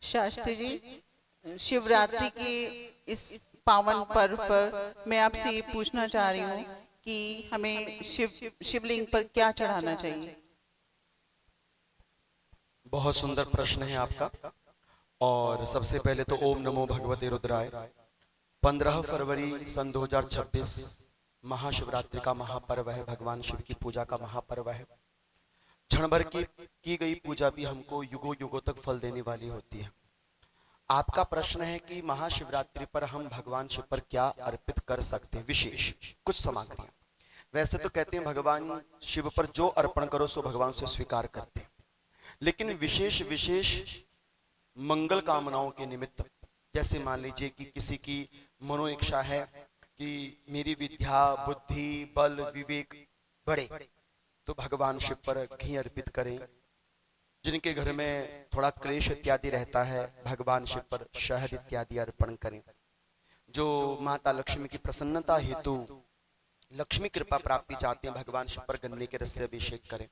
शास्त्री जी, शिवरात्रि के इस पावन पर्व पर मैं आपसे ये पूछना चाह रही हूँ कि हमें शिवलिंग पर क्या चढ़ाना चाहिए। बहुत सुंदर प्रश्न है आपका। और सबसे पहले तो ओम नमो भगवते रुद्राय। 15 फरवरी सन 2026 महाशिवरात्रि का महापर्व है। भगवान शिव की पूजा का महापर्व है। क्षण भर की गई पूजा भी हमको युगों युगों तक फल देने वाली होती है। आपका प्रश्न है कि महाशिवरात्रि पर हम भगवान शिव पर क्या अर्पित कर सकते हैं, विशेष कुछ सामग्रियां। वैसे तो कहते हैं भगवान शिव पर जो अर्पण करो सो भगवान से स्वीकार करते हैं, लेकिन विशेष विशेष मंगल कामनाओं के निमित्त, जैसे मान लीजिए कि किसी की मनोइच्छा है कि मेरी विद्या बुद्धि बल विवेक बढ़े, तो भगवान शिव पर घी अर्पित करें। जिनके घर में थोड़ा क्लेश इत्यादि रहता है, भगवान शिव पर शहद इत्यादि अर्पण करें। जो माता लक्ष्मी की प्रसन्नता हेतु लक्ष्मी कृपा प्राप्ति चाहते हैं, भगवान शिव पर गन्ने के रस से अभिषेक करें।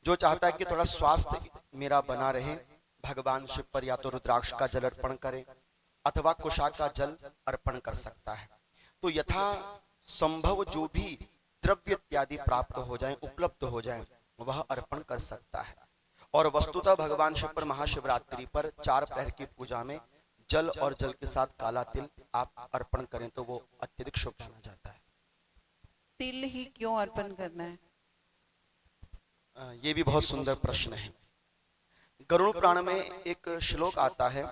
जो चाहता है कि थोड़ा स्वास्थ्य मेरा बना रहे, भगवान शिव पर या तो रुद्राक्ष का जल अर्पण करें अथवा कुशा का जल अर्पण कर सकता है। तो यथा संभव जो भी द्रव्य इत्यादि प्राप्त हो जाए, उपलब्ध हो जाए, वह अर्पण कर सकता है। और वस्तुतः भगवान शिव पर महाशिवरात्रि पर 4 प्रहर की पूजा में जल और जल के साथ काला तिल आप अर्पण करें तो वो अत्यधिक शुभ माना जाता है। तिल ही क्यों अर्पण करना है? ये भी बहुत सुंदर प्रश्न है। गरुड़ पुराण में एक श्लोक आता है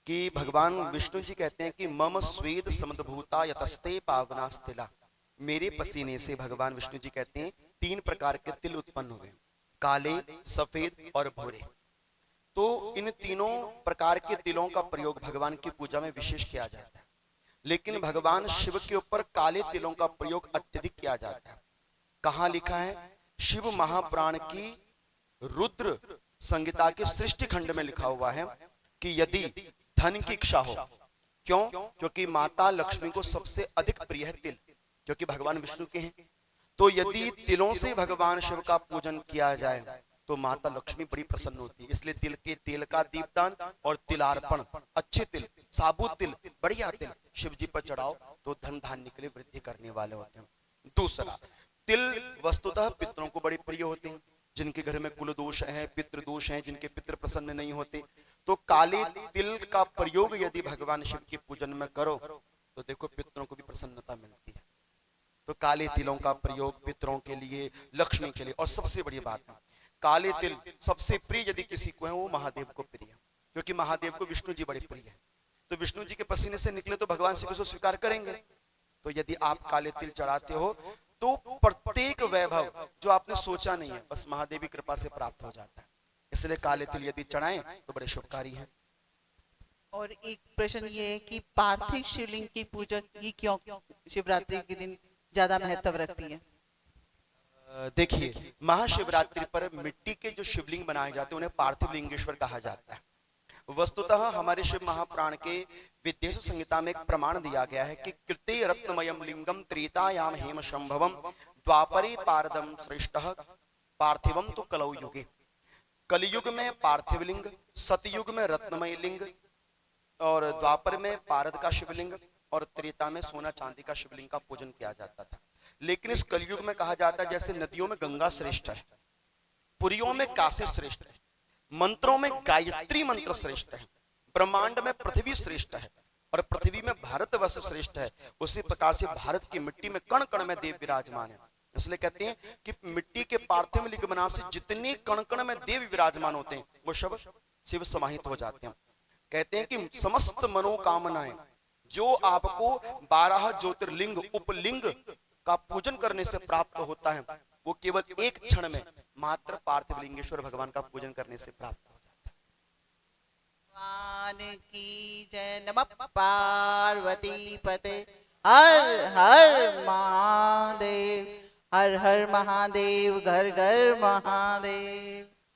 कि भगवान विष्णु जी कहते हैं कि मम स्वेद समदभूता यतस्ते पावनास्तिला। मेरे पसीने से भगवान विष्णु जी कहते हैं 3 प्रकार के तिल उत्पन्न हुए, काले, सफेद और भूरे। तो इन तीनों प्रकार के तिलों का प्रयोग भगवान की पूजा में विशेष किया जाता है, लेकिन भगवान शिव के ऊपर काले तिलों का प्रयोग अत्यधिक किया जाता है। कहां लिखा है? शिव महापुराण की रुद्र संहिता के सृष्टि खंड में लिखा हुआ है कि यदि धन की इच्छा हो, क्यों? क्योंकि माता लक्ष्मी को सबसे अधिक प्रिय है तिल, क्योंकि भगवान विष्णु के हैं। तो यदि तिलों से भगवान शिव का पूजन किया जाए तो माता लक्ष्मी बड़ी प्रसन्न होती है। इसलिए तिल के तेल का दीपदान और तिलार्पण, अच्छे तिल, साबुत तिल, बढ़िया तिल शिव जी पर चढ़ाओ तो धन धान्य के लिए वृद्धि करने वाले होते हैं। दूसरा, तिल वस्तुतः पितरों को बड़े प्रिय होते हैं। जिनके घर में कुल दोष है, पितृ दोष है, जिनके पितृ प्रसन्न नहीं होते, तो काले तिल का प्रयोग यदि भगवान शिव के पूजन में करो तो देखो पितरों को भी प्रसन्नता मिलती है। तो काले तिलों का प्रयोग पितरों के लिए, लक्ष्मी के लिए। और सबसे बड़ी बात है, काले तिल सबसे प्रिय यदि किसी को है वो महादेव को प्रिय है, क्योंकि महादेव को विष्णु जी बड़े प्रिय है। तो विष्णु जी के पसीने से निकले तो भगवान शिव को स्वीकार करेंगे। तो यदि आप काले तिल चढ़ाते हो तो प्रत्येक वैभव जो आपने सोचा नहीं है, बस महादेव की कृपा से प्राप्त हो जाता है। इसलिए काले तिल यदि चढ़ाएं तो बड़े शुभकारी हैं। और एक प्रश्न ये है कि पार्थिव शिवलिंग की पूजा की क्यों शिवरात्रि के दिन ज्यादा महत्व रखती है? देखिए, महाशिवरात्रि पर मिट्टी के जो शिवलिंग बनाए जाते हैं उन्हें पार्थिव लिंगेश्वर कहा जाता है। वस्तुतः हमारे शिव महापुराण के विद्येषु संहिता में एक प्रमाण दिया गया है कि कृते रत्नमयम लिंगम त्रेतायाम हेम संभवम द्वापरे पारदम श्रेष्ठः पार्थिवम तो कलौ युगे। कलियुग में पार्थिव लिंग, सतयुग में रत्नमय लिंग, और द्वापर में पारद का शिवलिंग, और त्रेता में सोना चांदी का शिवलिंग का पूजन किया जाता था। लेकिन इस कलयुग में कहा जाता है जैसे नदियों में गंगा श्रेष्ठ है, पुरियों में काशी श्रेष्ठ है, मंत्रों में गायत्री मंत्र श्रेष्ठ है, ब्रह्मांड में पृथ्वी श्रेष्ठ है, और पृथ्वी में भारतवर्ष श्रेष्ठ है। उसी प्रकार से भारत की मिट्टी में कण कण में देव विराजमान है। इसलिए कहते हैं कि मिट्टी के पार्थिव लिंग बना से जितने कण कण में देव विराजमान होते हैं वो सब शिव समाहित हो जाते हैं। कहते हैं कि समस्त मनोकामनाएं जो आपको 12 ज्योतिर्लिंग उपलिंग का पूजन करने से प्राप्त होता है, वो केवल एक क्षण में मात्र पार्थिव लिंगेश्वर भगवान का पूजन करने से प्राप्त हो जाता है। भगवान की जय। नमः पार्वती पते। हर हर महादेव, हर हर महादेव, घर घर महादेव।